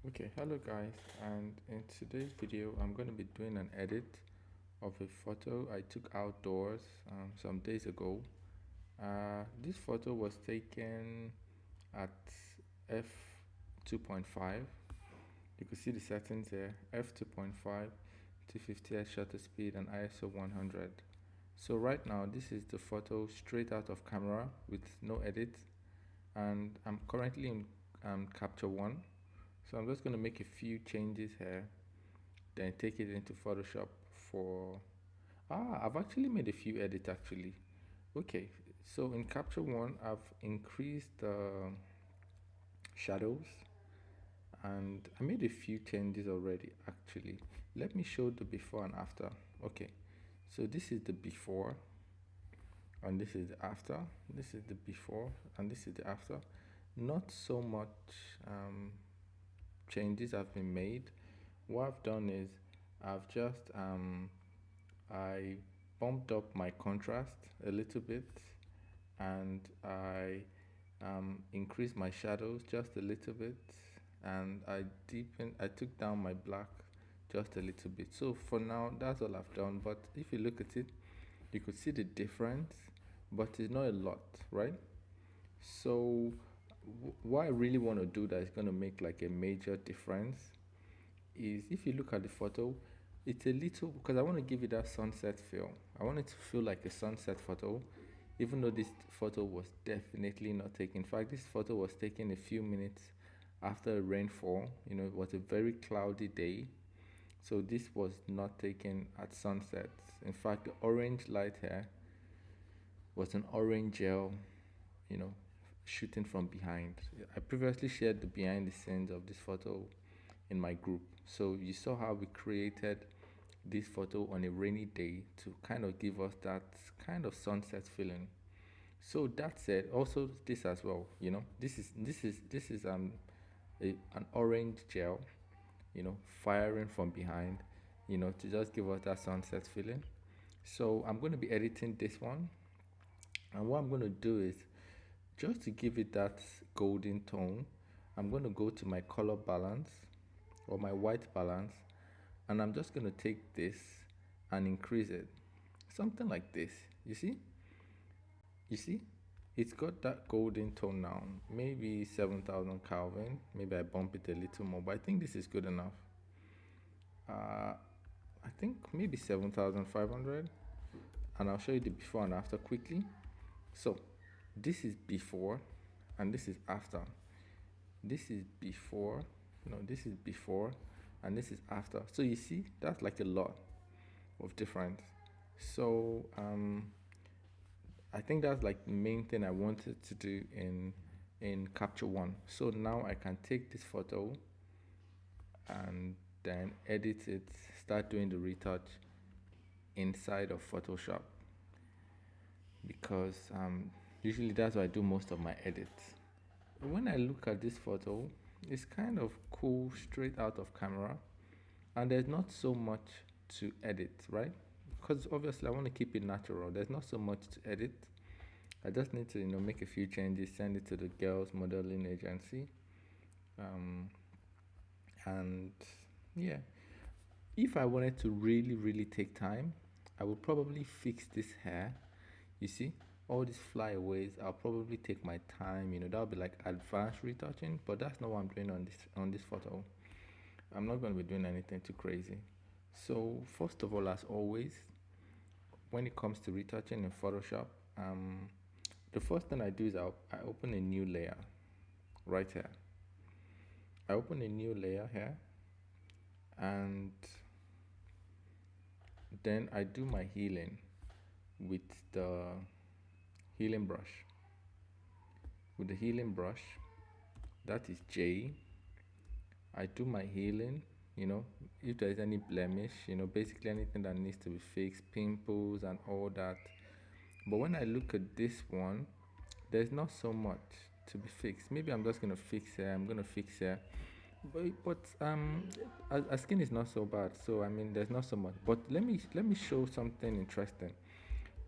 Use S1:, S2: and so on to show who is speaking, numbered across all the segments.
S1: Okay, hello guys, and in today's video I'm going to be doing an edit of a photo I took outdoors some days ago. This photo was taken at f2.5. You can see the settings here: f2.5, 250 shutter speed, and ISO 100. So right now this is the photo straight out of camera with no edit, and I'm currently in capture one. So I'm just going to make a few changes here, then take it into Photoshop for... I've actually made a few edits actually. Okay, so in Capture One, I've increased the shadows, and I made a few changes already actually. Let me show the before and after. Okay, so this is the before, and this is the after. This is the before, and this is the after. Not so much changes have been made. What I've done is I've just I bumped up my contrast a little bit, and I increased my shadows just a little bit, and I took down my black just a little bit. So for now that's all I've done, but if you look at it, you could see the difference, but it's not a lot, right? So what I really want to do that is going to make like a major difference is, if you look at the photo, it's a little, because I want to give it that sunset feel. I want it to feel like a sunset photo, even though this photo was definitely not taken. In fact, this photo was taken a few minutes after a rainfall. It was a very cloudy day, so this was not taken at sunset. In fact, the orange light here was an orange gel, you know, shooting from behind. I previously shared the behind the scenes of this photo in my group. So you saw how we created this photo on a rainy day to kind of give us that kind of sunset feeling. So that said, also this as well, this is an orange gel, firing from behind, to just give us that sunset feeling. So I'm going to be editing this one, and what I'm going to do is, just to give it that golden tone, I'm going to go to my color balance or my white balance, and I'm just going to take this and increase it. Something like this. You see? You see? It's got that golden tone now. Maybe 7,000 Kelvin. Maybe I bump it a little more, but I think this is good enough. I think maybe 7,500. And I'll show you the before and after quickly. So this is before and this is after. This is before, this is before and this is after. So you see, that's like a lot of difference. So I think that's like the main thing I wanted to do in Capture One. So now I can take this photo and then edit it, start doing the retouch inside of Photoshop, because usually that's where I do most of my edits. When I look at this photo, it's kind of cool straight out of camera, and there's not so much to edit, right? Because obviously I want to keep it natural. There's not so much to edit. I just need to make a few changes, send it to the girls modeling agency, and yeah, if I wanted to really take time, I would probably fix this hair. You see, all these flyaways, I'll probably take my time. That'll be like advanced retouching, but that's not what I'm doing on this photo. I'm not going to be doing anything too crazy. So first of all, as always, when it comes to retouching in Photoshop, the first thing I do is I open a new layer right here. I open a new layer here, and then I do my healing with the healing brush. With the healing brush, that is J, I do my healing, if there is any blemish, basically anything that needs to be fixed, pimples and all that. But when I look at this one, there's not so much to be fixed. Maybe I'm just gonna fix here. I'm gonna fix here. But our skin is not so bad, so I mean there's not so much. But let me show something interesting.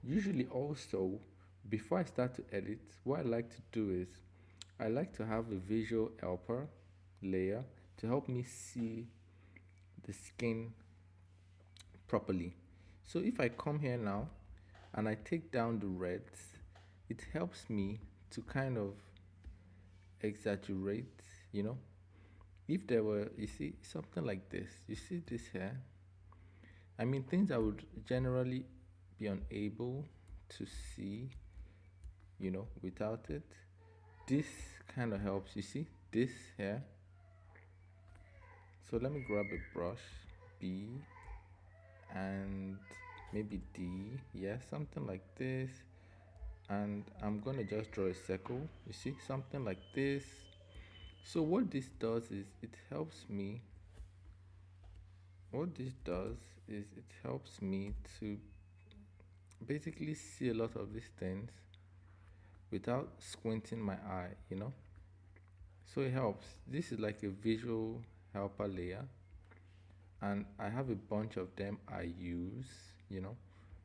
S1: Usually also, before I start to edit, what I like to do is I like to have a visual helper layer. to help me see the skin properly. So if I come here now and I take down the reds, it helps me to kind of exaggerate, you know. If there were, you see, something like this, you see this here, I mean, things I would generally be unable to see, you know, without it. This kind of helps, you see, this here. So let me grab a brush, B, and maybe D, yeah, something like this. And I'm gonna just draw a circle, you see, something like this. So what this does is it helps me, it helps me to basically see a lot of these things without squinting my eye, you know. So it helps. This is like a visual helper layer, and I have a bunch of them I use, you know.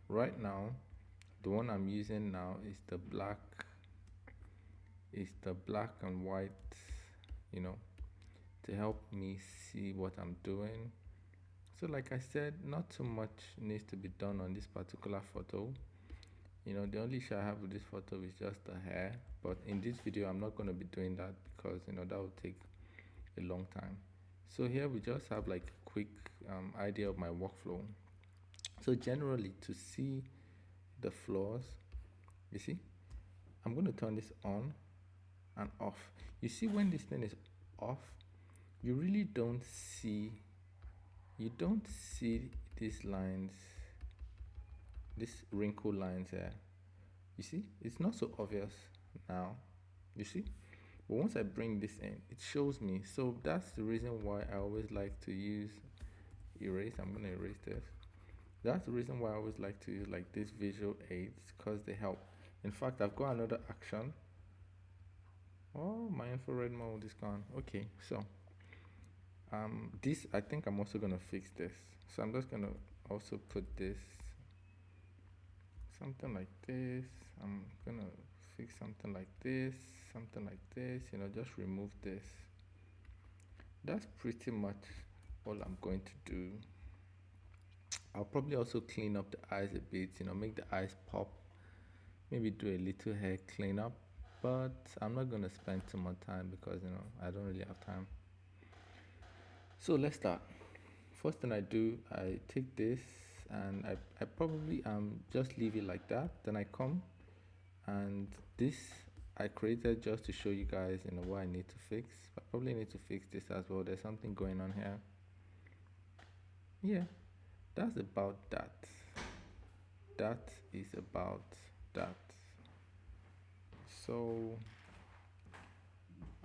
S1: Right now, the one I'm using now is the black and white, you know, to help me see what I'm doing. So like I said, not too much needs to be done on this particular photo. You know, the only issue I have with this photo is just the hair, but in this video I'm not going to be doing that because, you know, that would take a long time. So here we just have like a quick idea of my workflow. So generally, to see the flaws, you see, I'm going to turn this on and off. You see, when this thing is off, you really don't see these lines, these wrinkle lines here. You see, it's not so obvious now, you see, but once I bring this in, it shows me. So that's the reason why I always like to use erase. I'm going to erase this. That's the reason why I always like to use like these visual aids, because they help. In fact, I've got another action. Oh, my infrared mode is gone. Okay, so this, I think I'm also gonna fix this. So I'm just gonna also put this something like this. I'm gonna fix something like this, you know, just remove this. That's pretty much all I'm going to do. I'll probably also clean up the eyes a bit, you know, make the eyes pop, maybe do a little hair cleanup, but I'm not gonna spend too much time because, you know, I don't really have time. So let's start. First thing I do, I take this and I probably just leave it like that. Then I come, and this I created just to show you guys, you know, what I need to fix. I probably need to fix this as well. There's something going on here. Yeah, that's about that. That is about that. So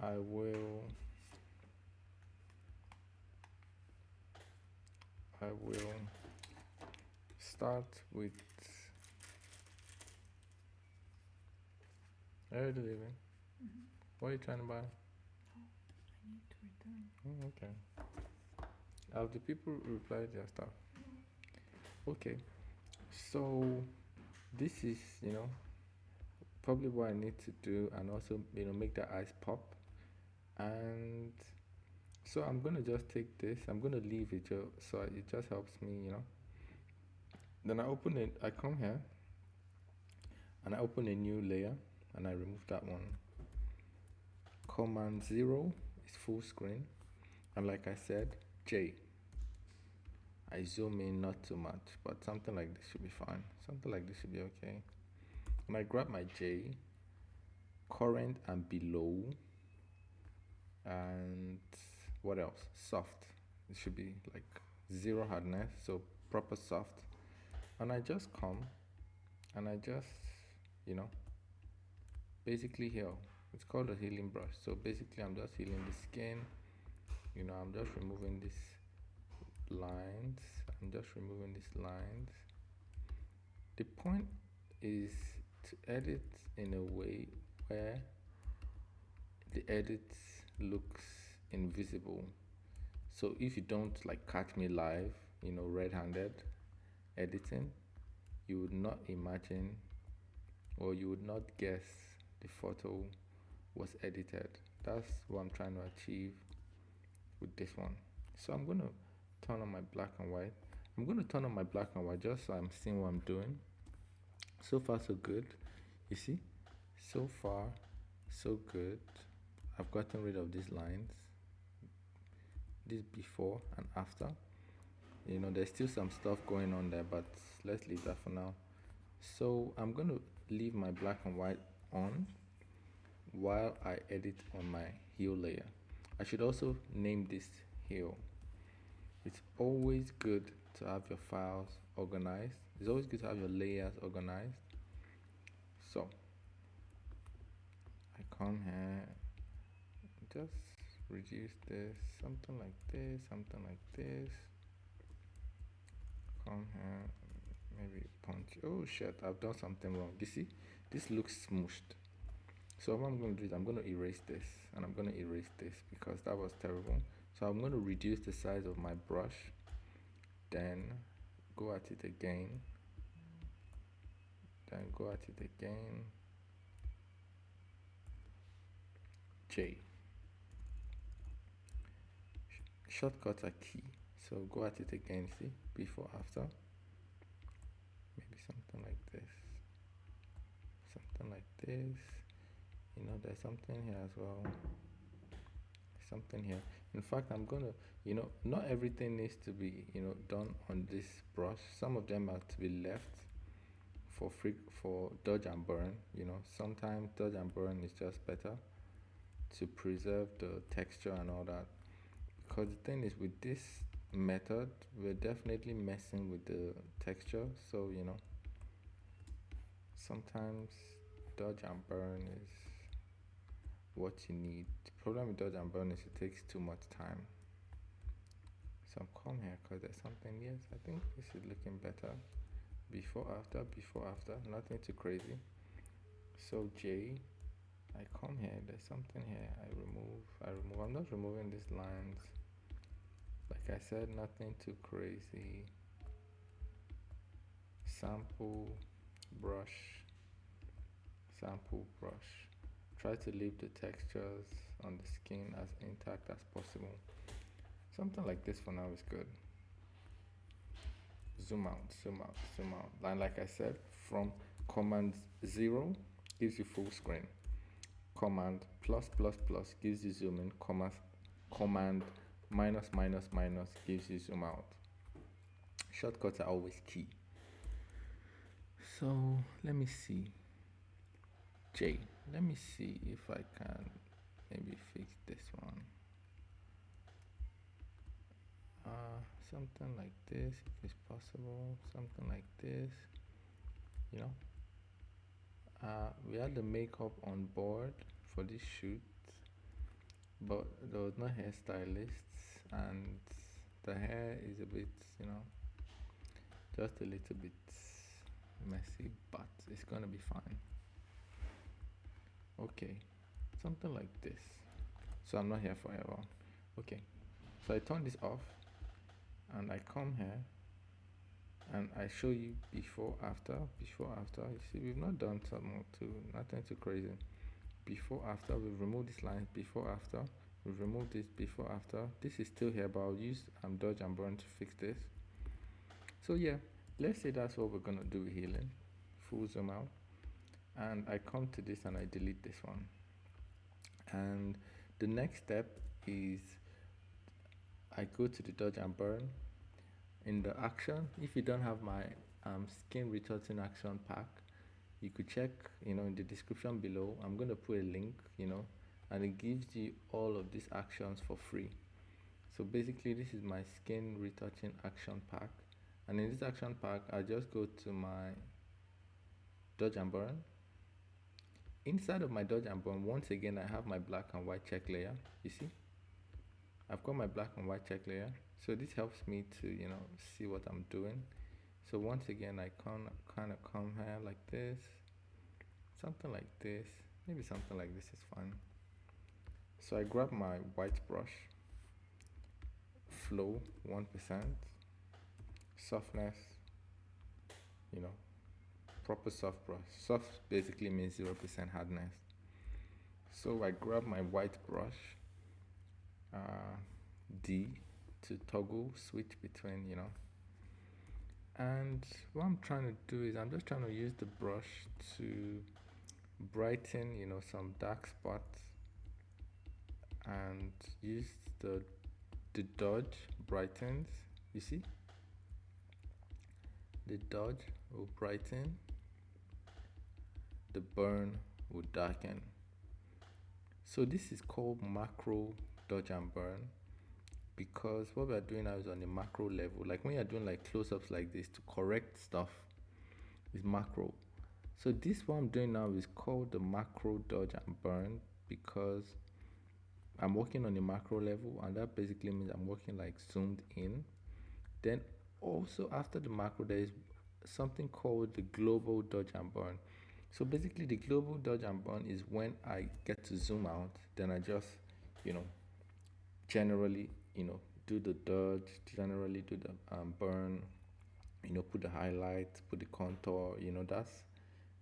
S1: I will start with already leaving. What are you trying to buy?
S2: I need to return.
S1: Okay. Have the people replied their stuff? Okay. So this is, you know, probably what I need to do, and also, you know, make the eyes pop. And so I'm gonna just take this. I'm gonna leave it so it just helps me, you know. Then I open it. I come here and I open a new layer and I remove that one. Command 0 is full screen, and like I said, J. I zoom in not too much, but something like this should be fine. Something like this should be okay. And I grab my J, current and below, and what else? Soft. It should be like 0 hardness, so proper soft. And I just come and I just, you know, basically heal. It's called a healing brush. So basically I'm just healing the skin. You know, I'm just removing these lines. The point is to edit in a way where the edit looks invisible. So if you don't like catch me live, you know, red-handed editing, you would not imagine, or you would not guess the photo was edited. That's what I'm trying to achieve with this one. So I'm going to turn on my black and white. I'm going to turn on my black and white just so I'm seeing what I'm doing. So far so good. You see, so far so good. I've gotten rid of these lines, this before and after. There's still some stuff going on there, but let's leave that for now. So I'm going to leave my black and white on while I edit on my hue layer. I should also name this hue. It's always good to have your files organized. It's always good to have your layers organized. So I come here, just reduce this, something like this, something like this. Come here, maybe punch. Oh shit, I've done something wrong. You see, this looks smooshed. So what I'm going to do is I'm going to erase this, and I'm going to erase this because that was terrible. So I'm going to reduce the size of my brush, then go at it again, then go at it again. J. Shortcuts are key. So go at it again, see, before, after. Maybe something like this. Something like this. There's something here as well. Something here. In fact, I'm gonna, not everything needs to be, done on this brush. Some of them have to be left for dodge and burn. Sometimes dodge and burn is just better to preserve the texture and all that. Because the thing is, with this method, we're definitely messing with the texture. So sometimes dodge and burn is what you need. The problem with dodge and burn is it takes too much time. So I'm come here because there's something. Yes, I think this is looking better. Before, after, nothing too crazy. So J, I come here, there's something here, I remove. I'm not removing these lines. Like I said, nothing too crazy. Sample brush. Try to leave the textures on the skin as intact as possible. Something like this for now is good. Zoom out. And like I said, from command 0 gives you full screen. Command +++ gives you zoom in. Command --- gives you zoom out. Shortcuts are always key. So let me see. J, let me see if I can maybe fix this one. Something like this, if it's possible. Something like this. We had the makeup on board for this shoot, but there was no hairstylists, and the hair is a bit, just a little bit messy, but it's gonna be fine. Okay, something like this. So I'm not here forever. Okay, so I turn this off, and I come here, and I show you before, after. You see, we've not done nothing too crazy. Before, after, we've removed these lines. Before, after, we've removed this. Before, after, this is still here, but I'll use dodge and burn to fix this. So yeah, let's say that's what we're gonna do with healing. Full zoom out, and I come to this and I delete this one. And the next step is I go to the dodge and burn. In the action, if you don't have my skin retouching action pack, you could check in the description below. I'm going to put a link, and it gives you all of these actions for free. So basically, this is my skin retouching action pack, and in this action pack, I just go to my dodge and burn. Inside of my dodge and burn, once again, I have my black and white check layer. You see, I've got my black and white check layer. So this helps me to see what I'm doing. So once again, I kind of come here like this, something like this, maybe something like this is fine. So I grab my white brush, flow 1%, softness, proper soft brush. Soft basically means 0% hardness. So I grab my white brush, D to toggle switch between, and what I'm trying to do is I'm just trying to use the brush to brighten, some dark spots, and use the dodge brightens. You see, the dodge will brighten, the burn will darken. So this is called macro dodge and burn, because what we're doing now is on the macro level. Like when you're doing like close-ups like this to correct stuff, is macro. So this what I'm doing now is called the macro dodge and burn, because I'm working on the macro level, and that basically means I'm working like zoomed in. Then also after the macro, there is something called the global dodge and burn. So basically the global dodge and burn is when I get to zoom out, then I just, you know, generally, do the dodge, generally do the burn, put the highlight, put the contour, that's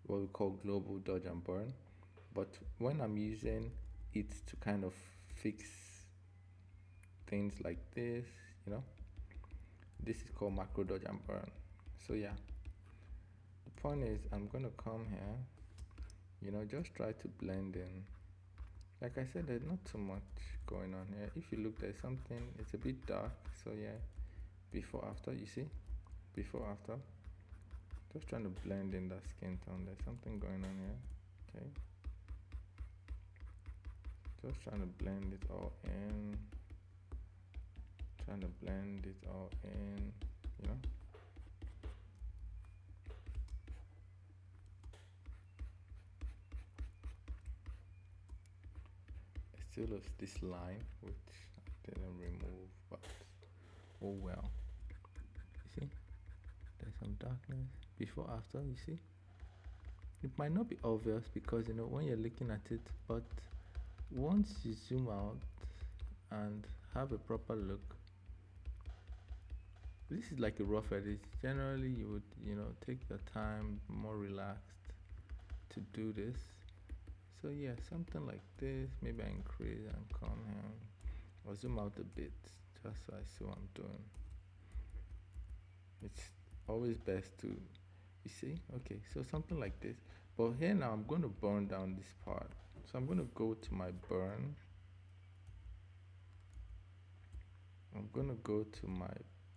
S1: what we call global dodge and burn. But when I'm using it to kind of fix things like this, this is called macro dodge and burn. So yeah, the point is I'm gonna come here, just try to blend in. Like I said, there's not too much going on here. If you look, there's something, it's a bit dark. So yeah, before after, you see, before after, just trying to blend in that skin tone. There's something going on here. Okay, just trying to blend it all in, trying to blend it all in, I still have this line which I didn't remove, but oh well. You see, there's some darkness before after. You see, it might not be obvious because when you're looking at it, but once you zoom out and have a proper look, this is like a rough edit. Generally you would take your time, more relaxed to do this. So yeah, something like this. Maybe I increase and come here or zoom out a bit just so I see what I'm doing. It's always best to, you see, okay, so something like this. But here now I'm going to burn down this part. So I'm going to go to my burn. I'm going to go to my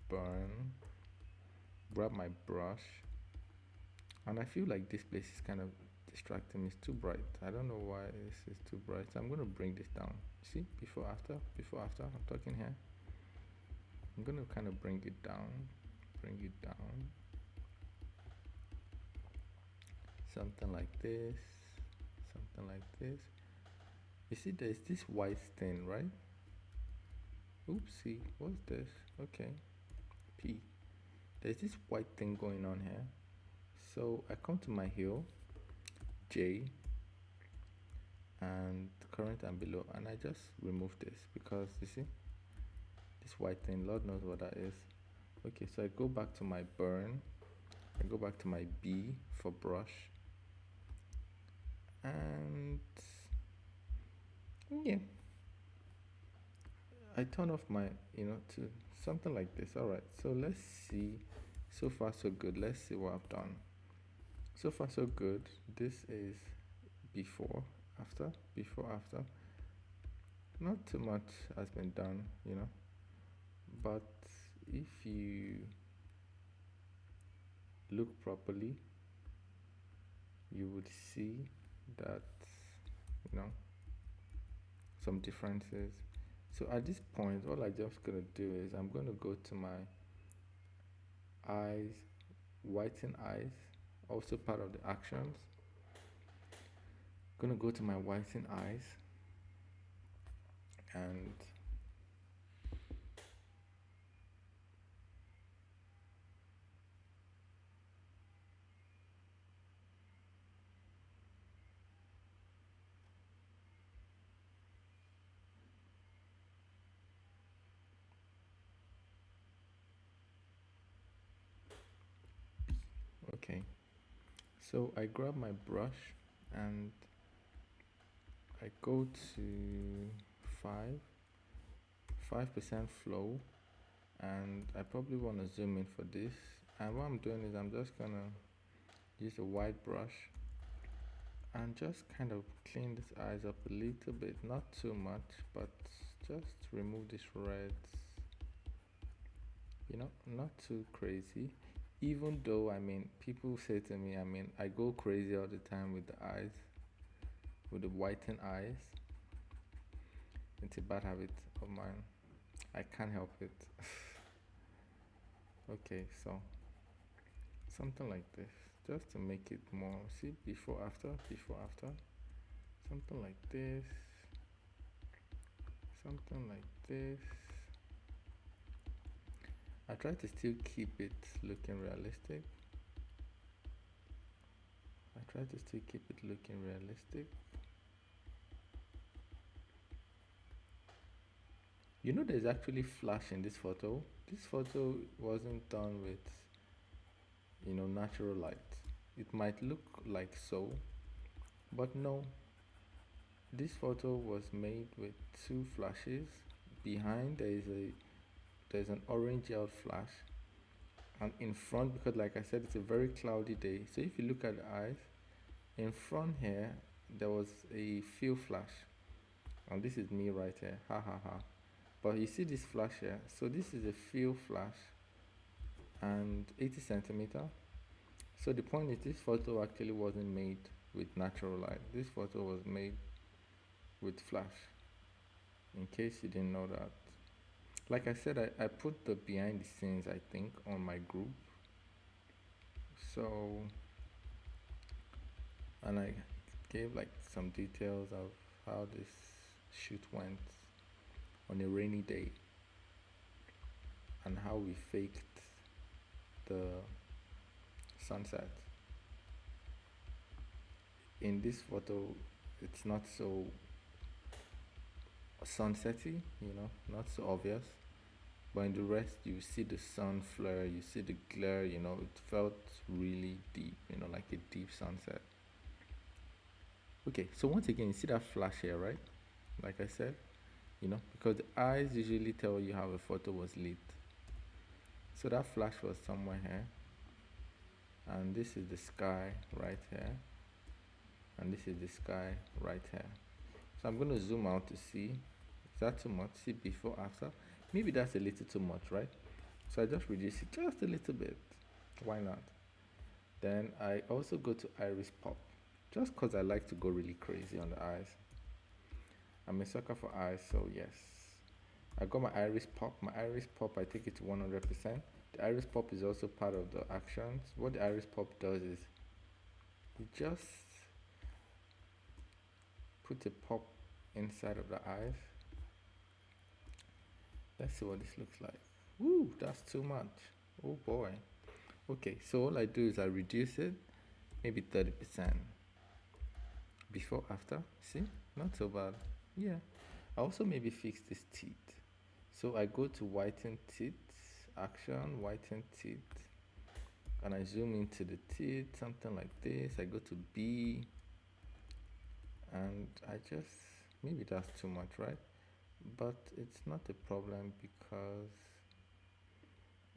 S1: burn, grab my brush, and I feel like this place is kind of distracting me. It's too bright. I don't know why this is too bright. So I'm going to bring this down. See, before after, I'm talking here. I'm going to kind of bring it down, something like this, You see, there's this white stain, right? Oopsie, what's this? Okay, P. There's this white thing going on here. So I come to my heel, J, and current and below, and I just remove this because you see this white thing, Lord knows what that is. Okay, so I go back to my burn, I go back to my B for brush, and yeah, I turn off my to something like this. All right, so let's see. So far so good. Let's see what I've done. So far so good. This is before after, not too much has been done, but if you look properly, you would see that some differences. So at this point, all I just gonna do is I'm gonna go to my eyes, whiten eyes, also part of the actions. Gonna go to my whiten eyes, and okay, so I grab my brush and I go to 5 5% flow, and I probably want to zoom in for this. And what I'm doing is I'm just gonna use a white brush and just kind of clean these eyes up a little bit, not too much, but just remove these reds, not too crazy. Even though, I mean, people say to me, I mean, I go crazy all the time with the eyes, with the whitened eyes. It's a bad habit of mine. I can't help it. Okay, so something like this, just to make it more, see, before, after, before, after, something like this, something like this. I try to still keep it looking realistic. You know, there's actually flash in this photo. This photo wasn't done with, natural light. It might look like so, but no. This photo was made with two flashes. Behind there's an orange out flash, and in front, because like I said, it's a very cloudy day, so if you look at the eyes in front here, there was a fill flash, and this is me right here, ha ha ha. But you see this flash here, so this is a fill flash and 80 centimeter. So the point is, this photo actually wasn't made with natural light. This photo was made with flash, in case you didn't know that. Like I said, I put the behind the scenes, I think, on my group. So, and I gave like some details of how this shoot went on a rainy day, and how we faked the sunset. In this photo, it's not so sunsetty, not so obvious. But in the rest, you see the sun flare, you see the glare, it felt really deep, like a deep sunset. Okay, so once again, you see that flash here, right? Like I said, because the eyes usually tell you how a photo was lit. So that flash was somewhere here, and this is the sky right here, and this is the sky right here. So I'm going to zoom out to see, is that too much? See before, after. Maybe that's a little too much, right? So I just reduce it just a little bit. Why not? Then I also go to iris pop, just because I like to go really crazy on the eyes. I'm a sucker for eyes, so yes. I got my iris pop. My iris pop, I take it to 100%. The iris pop is also part of the actions. What the iris pop does is it just puts a pop inside of the eyes. Let's see what this looks like. Woo, that's too much. Oh boy. Okay, so all I do is I reduce it, maybe 30%. Before, after, see? Not so bad. Yeah. I also maybe fix this teeth. So I go to whiten teeth, action, whiten teeth, and I zoom into the teeth, something like this. I go to B, and I just, maybe that's too much, right? But it's not a problem, because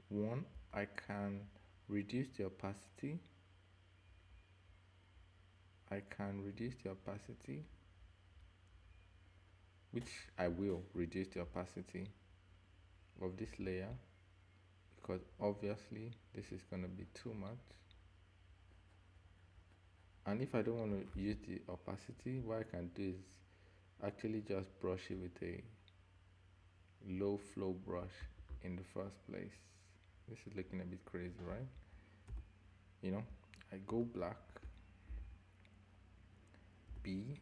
S1: one, I can reduce the opacity. Which I will reduce the opacity of this layer, because obviously this is going to be too much. And if I don't want to use the opacity, what I can do is actually just brush it with a low flow brush in the first place. This is looking a bit crazy, right? I go black, B,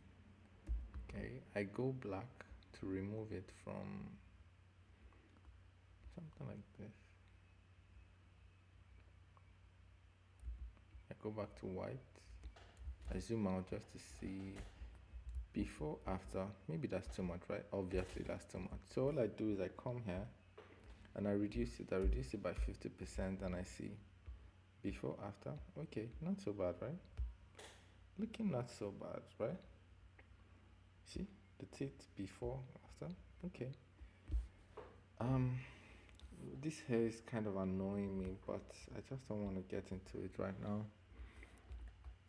S1: okay, I go black to remove it from something like this. I go back to white, I zoom out just to see before, after. Maybe that's too much, right? Obviously that's too much. So all I do is I come here and I reduce it by 50%, and I see before, after. Okay, not so bad, right? Looking not so bad, right? See the teeth before, after. Okay, Um, this hair is kind of annoying me, but I just don't want to get into it right now.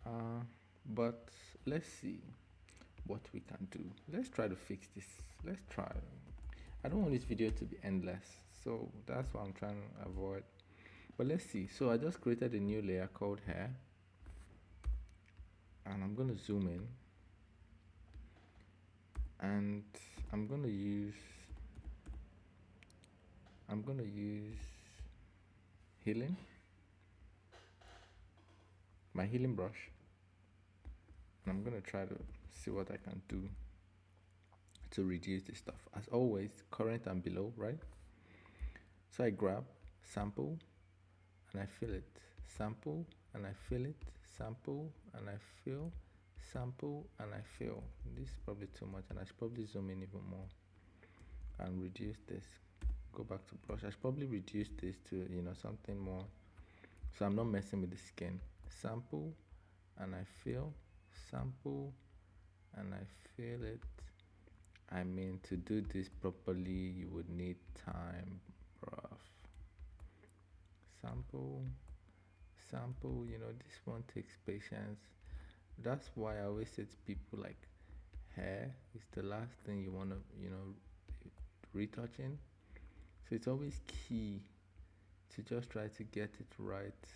S1: Uh, but let's see what we can do. Let's try to fix this. Let's try. I don't want this video to be endless, so that's what I'm trying to avoid. But let's see. So I just created a new layer called hair, and I'm gonna zoom in, and I'm gonna use healing, my healing brush, and I'm gonna try to see what I can do to reduce this stuff. As always, current and below, right? So I grab sample and I fill it, sample and I fill it, sample and I fill, sample and I fill. This is probably too much, and I should probably zoom in even more and reduce this. Go back to brush. I should probably reduce this to something more, so I'm not messing with the skin. Sample and I fill, sample and I fill it. I mean, to do this properly, you would need time, bruv. Sample, sample, this one takes patience. That's why I always say to people, like, hair is the last thing you want to, retouching. So it's always key to just try to get it right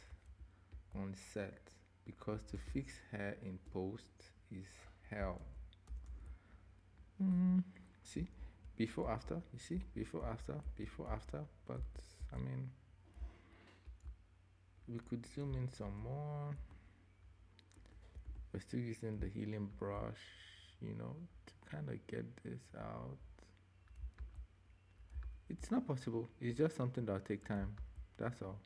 S1: on set, because to fix hair in post is hell. See, before after, you see, before after, but I mean, we could zoom in some more. We're still using the healing brush, to kind of get this out. It's not possible. It's just something that will take time. That's all.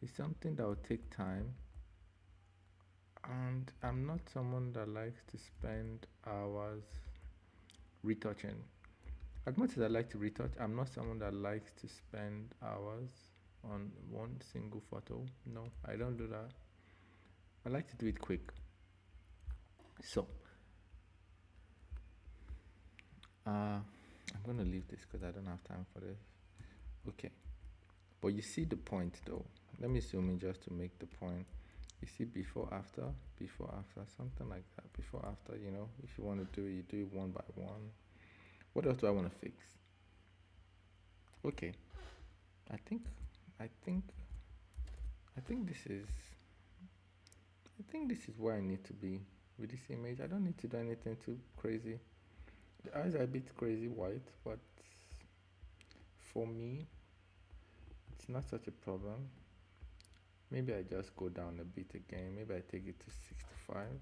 S1: It's something that will take time. And I'm not someone that likes to spend hours retouching. As much as I like to retouch, I'm not someone that likes to spend hours on one single photo. No, I don't do that. I like to do it quick. So, I'm gonna leave this because I don't have time for this. Okay, but you see the point though. Let me zoom in just to make the point. You see before after, something like that. Before after, if you want to do it, you do it one by one. What else do I want to fix? Okay, I think this is where I need to be with this image. I don't need to do anything too crazy. The eyes are a bit crazy white, but for me, it's not such a problem. Maybe I just go down a bit again. Maybe I take it to 65.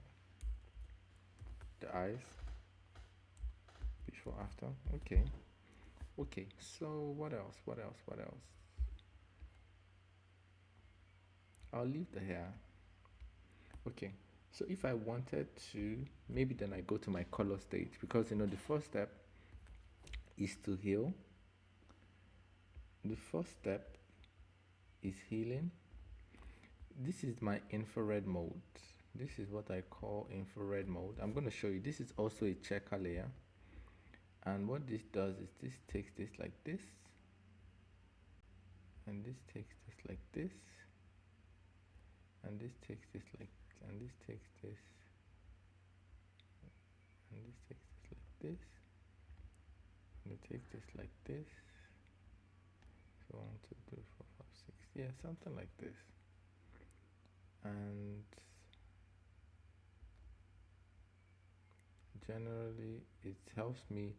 S1: The eyes, before, after. Okay, so what else? I'll leave the hair. Okay, so if I wanted to, maybe then I go to my color stage, because the first step is to heal. The first step is healing. This is my infrared mode. This is what I call infrared mode. I'm going to show you. This is also a checker layer, and what this does is this takes this like this, and this takes this like this, and this takes this like, and this takes this, and this takes this like this, and it takes this like this. So 1, 2, 3, 4, 5, 6, yeah, something like this. And generally it helps me.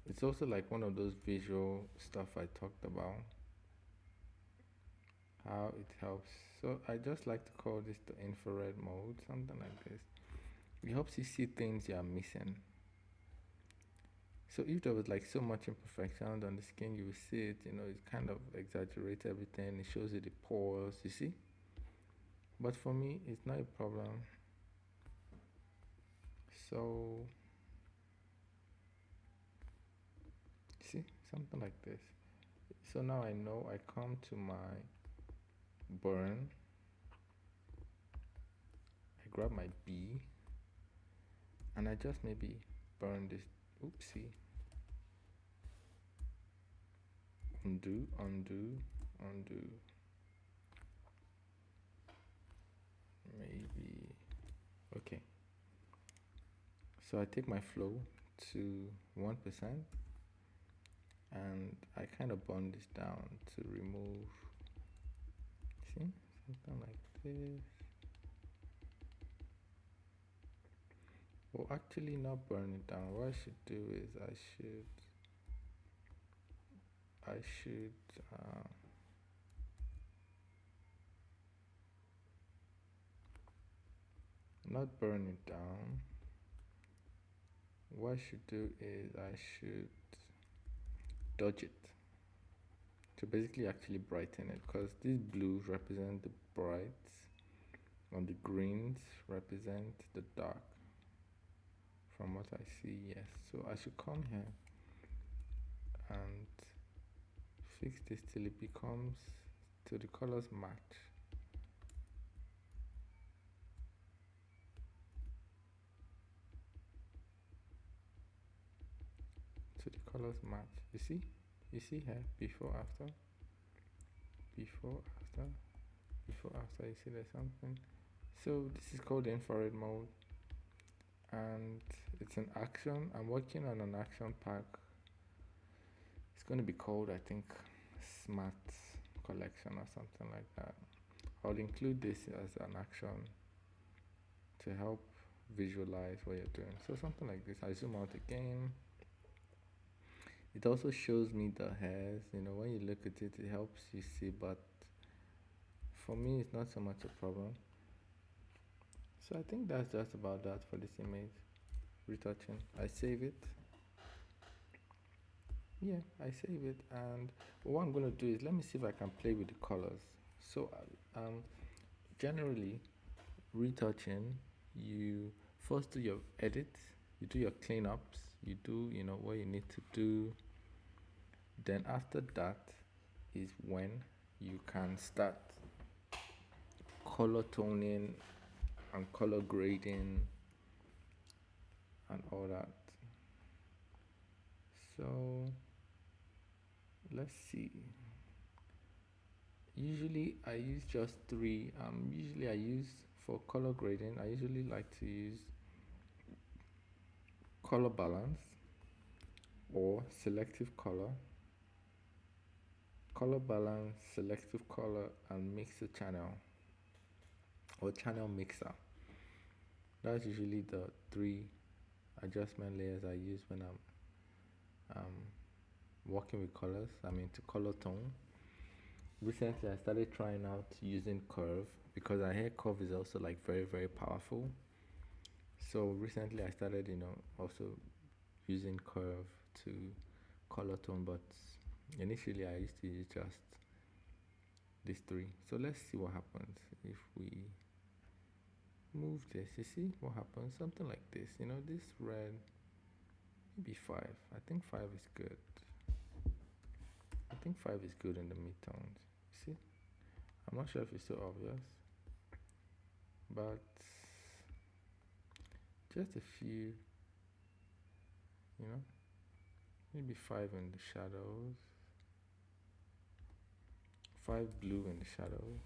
S1: It's also like one of those visual stuff I talked about, how it helps. So I just like to call this the infrared mode, something like this. It helps you see things you are missing. So if there was like so much imperfection on the skin, you will see it, it kind of exaggerates everything. It shows you the pores, you see. But for me, it's not a problem. So, see, something like this. So now I know I come to my burn. I grab my B, and I just maybe burn this. Oopsie. undo, undo, undo. Maybe. Okay. So I take my flow to 1% and I kind of burn this down to remove, see, something like this. Well, actually, not burn it down. What I should do is I should not burn it down. What I should do is I should dodge it to basically actually brighten it, because these blues represent the brights and the greens represent the dark, from what I see. Yes, so I should come here and fix this till it becomes, till the colors match. So the colors match. You see here, before, after, before, after, before, after. You see there's something. So this is called infrared mode, and it's an action. I'm working on an action pack. It's going to be called, I think, Smart Collection or something like that. I'll include this as an action to help visualize what you're doing. So something like this. I zoom out again. It also shows me the hairs. When you look at it, it helps you see, but for me, it's not so much a problem. So I think that's just about that for this image. Retouching. I save it. Yeah, I save it, and what I'm going to do is, let me see if I can play with the colors. So generally, retouching, you first do your edits, you do your cleanups, you do what you need to do. Then after that is when you can start color toning and color grading and all that. So let's see. Usually I use just three. Usually I use, for color grading, I usually like to use color balance or selective color. Color balance, selective color, and mixer channel or channel mixer. That's usually the three adjustment layers I use when I'm working with colors. To color tone. Recently I started trying out using curve, because I hear curve is also like very, very powerful. So recently I started also using curve to color tone, but initially I used to use just these three. So let's see what happens if we move this. You see what happens? Something like this. This red, maybe 5. I think 5 is good. I think 5 is good in the midtones. You see? I'm not sure if it's so obvious, but just a few, maybe 5 in the shadows, 5 blue in the shadows.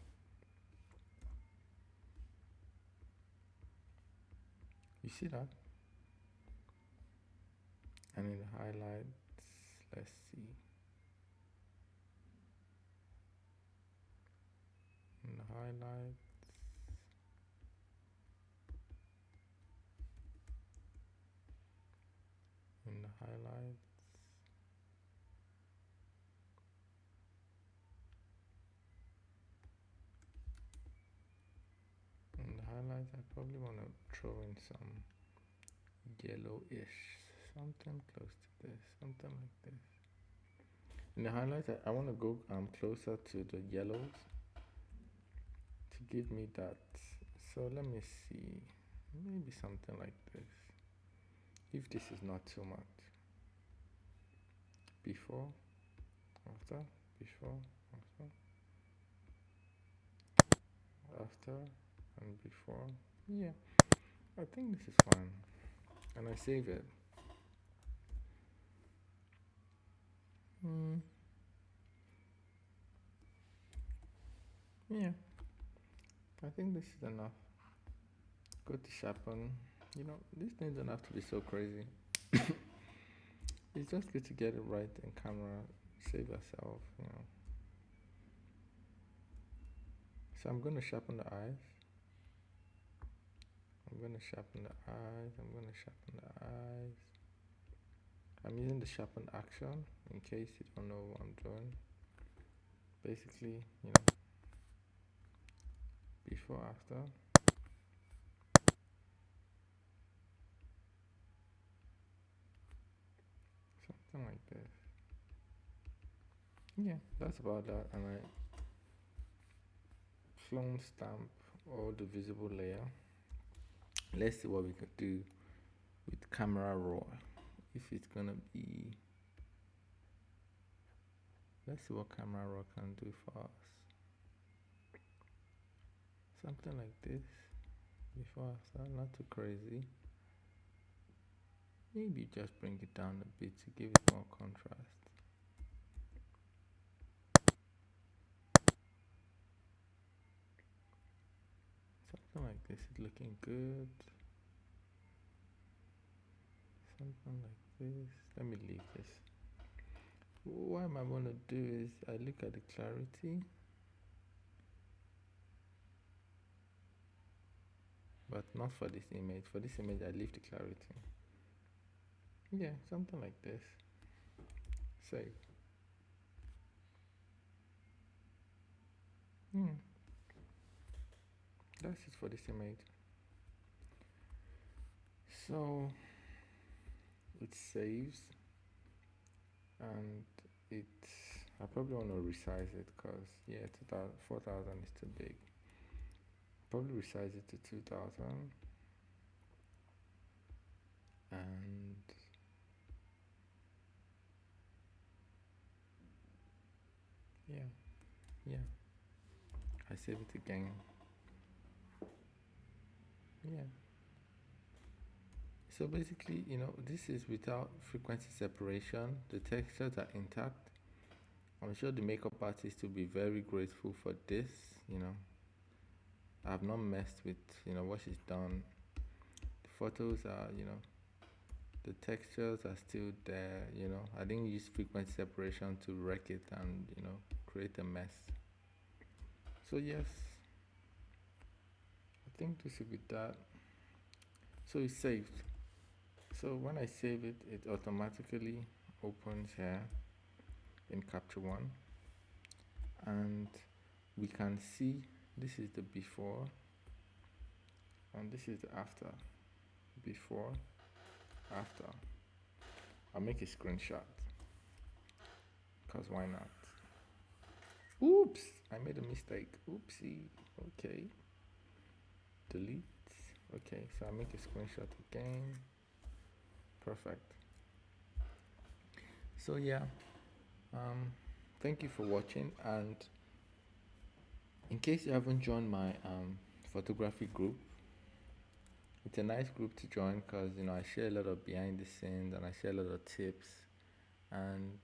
S1: You see that? And in the highlights, let's see. In the highlights, in the highlights, in the highlights, I probably want to throw in some yellowish, something close to this, something like this. In the highlights, I want to go closer to the yellows to give me that. So let me see, maybe something like this, if this is not too much. Before, after, before, after, and before. Yeah, I think this is fine, and I save it. Yeah, I think this is enough. Go to sharpen. These things don't have to be so crazy. It's just good to get it right in camera, save yourself. So I'm going to sharpen the eyes. I'm going to sharpen the eyes. I'm going to sharpen the eyes. I'm using the sharpen action in case you don't know what I'm doing. Basically, before, after. Something like this. Yeah, that's about that. And I clone stamp all the visible layer. Let's see what we can do with camera raw. If it's gonna be, let's see what camera raw can do for us. Something like this. Before, after, not too crazy. Maybe just bring it down a bit to give it more contrast. Something like this is looking good. Something like this. Let me leave this. What am I going to do is I look at the clarity, but not for this image. For this image, I leave the clarity. Yeah, something like this. Save. That's it for this image. So it saves, and I probably want to resize it because 4,000 is too big. Probably resize it to 2,000, and yeah, I save it again. Yeah. So basically, this is without frequency separation. The textures are intact. I'm sure the makeup artist will be very grateful for this. I've not messed with, what she's done. The photos are, the textures are still there. I didn't use frequency separation to wreck it and, create a mess. So yes, I think this will be that. So it's saved. So when I save it, it automatically opens here in Capture One, and we can see this is the before and this is the after. Before, after. I'll make a screenshot because why not? Oops, I made a mistake. Oopsie. Okay, delete. Okay, so I'll make a screenshot again. Perfect. So yeah, thank you for watching, and in case you haven't joined my photography group, it's a nice group to join because I share a lot of behind the scenes and I share a lot of tips, and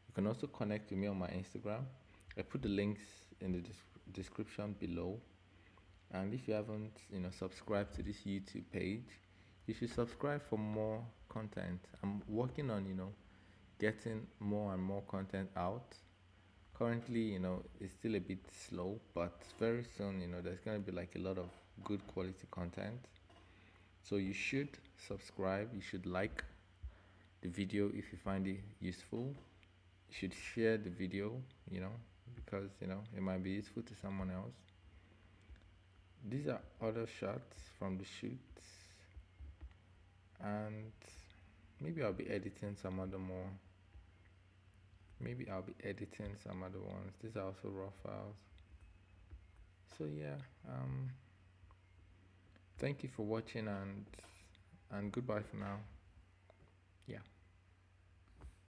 S1: you can also connect with me on my Instagram. I put the links in the description below, and if you haven't subscribed to this YouTube page, you should subscribe for more content. I'm working on getting more and more content out. Currently, it's still a bit slow, but very soon, there's going to be like a lot of good quality content. So you should subscribe, you should like the video if you find it useful. You should share the video, because, it might be useful to someone else. These are other shots from the shoots, and maybe I'll be editing some other more. Maybe I'll be editing some other ones. These are also raw files. So yeah, thank you for watching, and goodbye for now. Yeah.